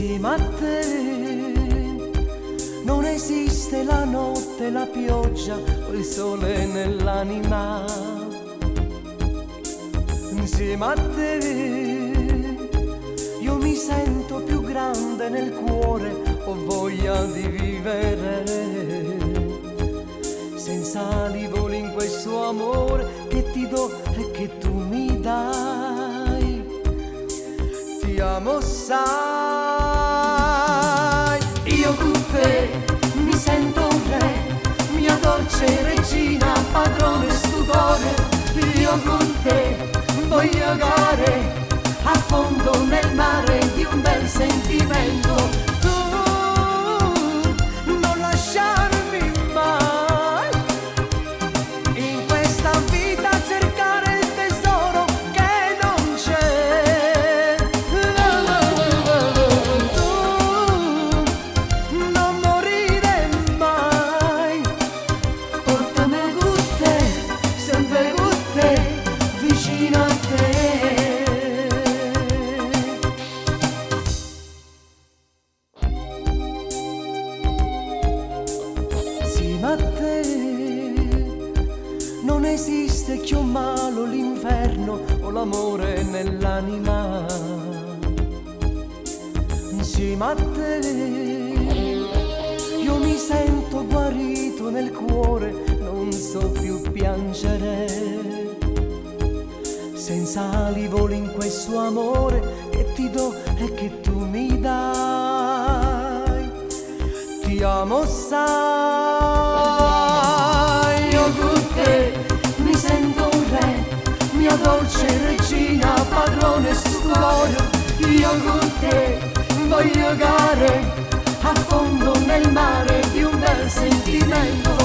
insieme a te. Non esiste la notte, la pioggia o il sole nell'anima. Insieme a te io mi sento più grande nel cuore, ho voglia di vivere senza rivoli in questo amore che ti do e che tu mi dai. Ti amo, sai, io con te mi sento un re, mia dolce regina, padrone stupore. Io con te voglio gare a fondo nel mare di un bel sentimento. Tu non lasciarmi mai in questa vita, cercare il tesoro che non c'è. Tu non morire mai, portami con te, sempre con te, vicino a te. A te non esiste che un malo, l'inferno o l'amore nell'anima. Insieme a te io mi sento guarito nel cuore, non so più piangere senza rivoli in questo amore che ti do e che tu mi dai. Ti amo, sai, io con te mi sento un re, mia dolce regina, padrone stupore. Io con te voglio gare a fondo nel mare di un bel sentimento.